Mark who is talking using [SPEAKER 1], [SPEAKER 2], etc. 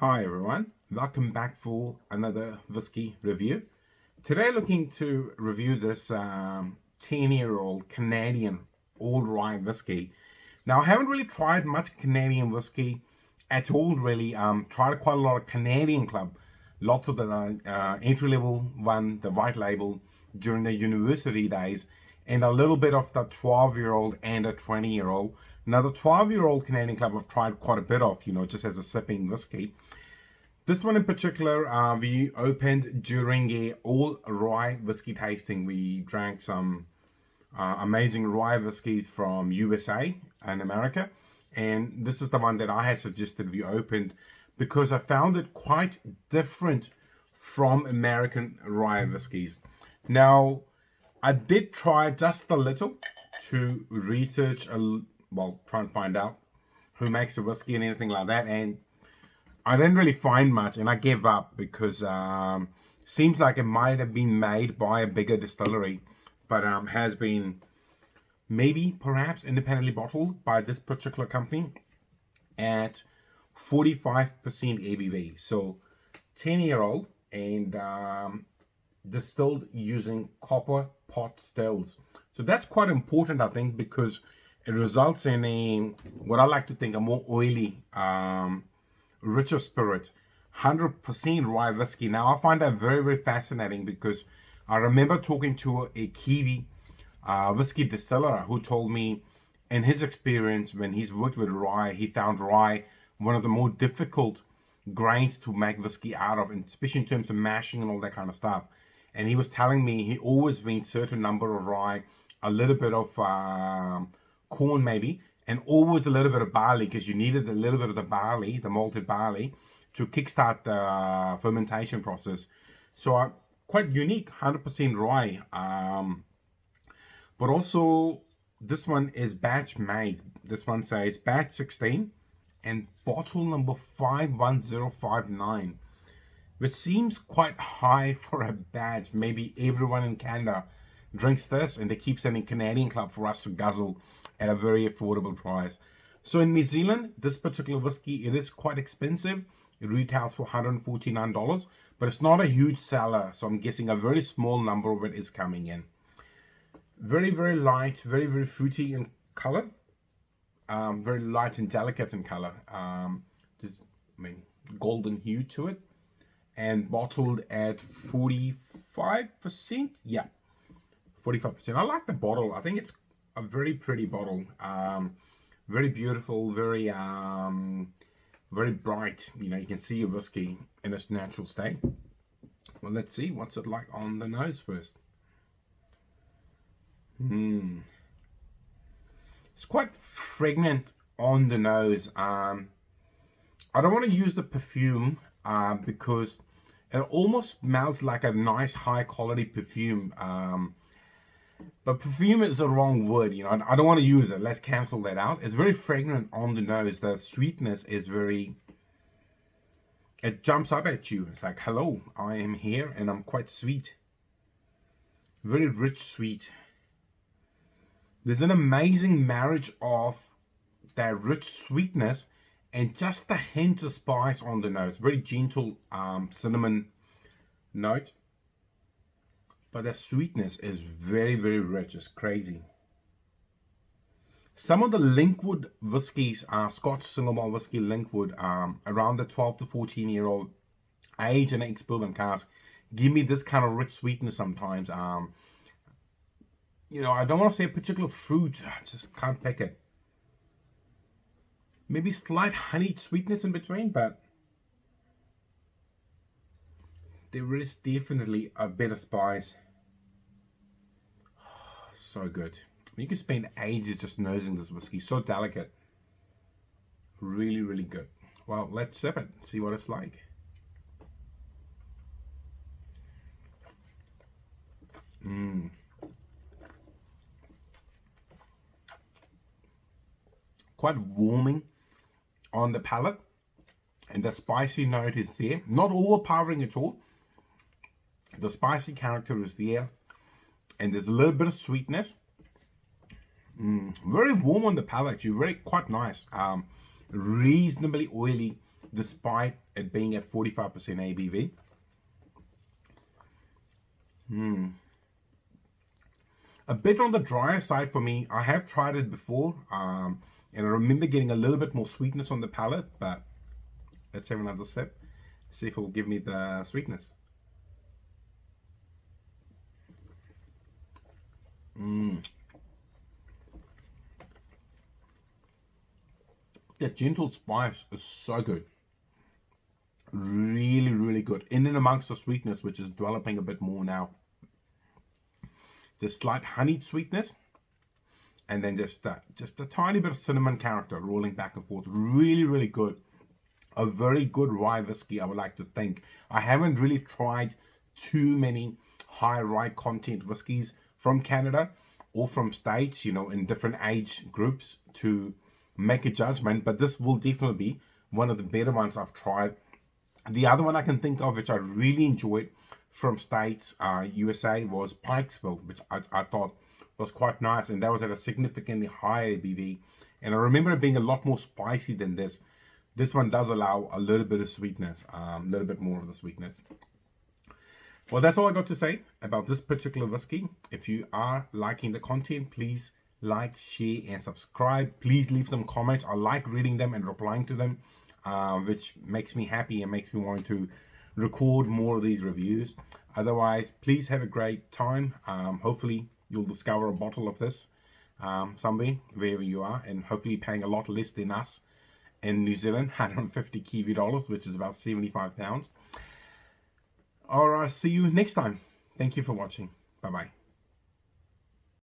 [SPEAKER 1] Hi everyone, welcome back for another whiskey review. Today looking to review this 10-year-old Canadian old rye whiskey. Now I haven't really tried much Canadian whiskey at all really. Tried quite a lot of Canadian Club, lots of the entry-level one, the white label during the university days, and a little bit of the 12-year-old and a 20-year-old. Now the 12-year-old Canadian Club I've tried quite a bit of, just as a sipping whiskey. This one in particular, we opened during a all rye whiskey tasting. We drank some amazing rye whiskies from USA and America, and this is the one that I had suggested we opened because I found it quite different from American rye whiskies. Now, I did try just a little to research, try and find out who makes the whiskey and anything like that, and I didn't really find much, and I gave up because seems like it might have been made by a bigger distillery, but has been maybe perhaps independently bottled by this particular company at 45% ABV. So 10-year-old and distilled using copper pot stills. So that's quite important, I think, because it results in what I like to think a more oily richer spirit, 100% rye whiskey. Now I find that very, very fascinating because I remember talking to a Kiwi whiskey distiller who told me in his experience when he's worked with rye, he found rye one of the more difficult grains to make whiskey out of, and especially in terms of mashing and all that kind of stuff. And he was telling me he always made certain number of rye, a little bit of corn maybe, and always a little bit of barley, because you needed a little bit of the barley, the malted barley, to kickstart the fermentation process. So quite unique, 100% rye. But also, this one is batch made. This one says batch 16 and bottle number 51059, which seems quite high for a batch. Maybe everyone in Canada drinks this, and they keep sending Canadian Club for us to guzzle at a very affordable price. So in New Zealand, this particular whiskey, it is quite expensive. It retails for $149, but it's not a huge seller, so I'm guessing a very small number of it is coming in. Very, very light, very, very fruity in color. Very light and delicate in color. Golden hue to it. And bottled at 45%. Yeah, 45%. I like the bottle. I think it's a very pretty bottle. Very beautiful, very very bright. You can see your whiskey in its natural state. Well, let's see what's it like on the nose first. It's quite fragrant on the nose. I don't want to use the perfume because it almost smells like a nice high quality perfume. But perfume is the wrong word, I don't want to use it. Let's cancel that out. It's very fragrant on the nose. The sweetness is it jumps up at you. It's like, hello, I am here and I'm quite sweet. Very rich sweet. There's an amazing marriage of that rich sweetness and just a hint of spice on the nose. Very gentle cinnamon note. But the sweetness is very, very rich. It's crazy. Some of the Linkwood whiskies, Scotch single malt whiskey Linkwood, around the 12 to 14-year-old age in an ex-bourbon cask, give me this kind of rich sweetness sometimes. I don't want to say a particular fruit. I just can't pick it. Maybe slight honey sweetness in between, but there is definitely a bit of spice. Oh, so good. You can spend ages just nosing this whiskey. So delicate. Really, really good. Well, let's sip it. See what it's like. Quite warming on the palate. And the spicy note is there. Not overpowering at all. The spicy character is there. And there's a little bit of sweetness. Very warm on the palate. You're very quite nice. Reasonably oily, despite it being at 45% ABV. A bit on the drier side for me. I have tried it before, and I remember getting a little bit more sweetness on the palate, but let's have another sip, see if it will give me the sweetness. The gentle spice is so good. Really, really good. In and amongst the sweetness, which is developing a bit more now. Just slight honeyed sweetness, and then just a tiny bit of cinnamon character rolling back and forth. Really, really good. A very good rye whiskey, I would like to think. I haven't really tried too many high rye content whiskies from Canada or from States, you know, in different age groups to make a judgment, but this will definitely be one of the better ones I've tried. The other one I can think of, which I really enjoyed from States, USA, was Pikesville, which I thought was quite nice, and that was at a significantly higher ABV. And I remember it being a lot more spicy than this. This one does allow a little bit of sweetness, a little bit more of the sweetness. Well, that's all I got to say about this particular whiskey. If you are liking the content, please like, share, and subscribe. Please leave some comments. I like reading them and replying to them, which makes me happy and makes me want to record more of these reviews. Otherwise, please have a great time. Hopefully you'll discover a bottle of this somewhere, wherever you are, and hopefully paying a lot less than us in New Zealand, 150 Kiwi dollars, which is about 75 pounds. All right, see you next time. Thank you for watching. Bye bye.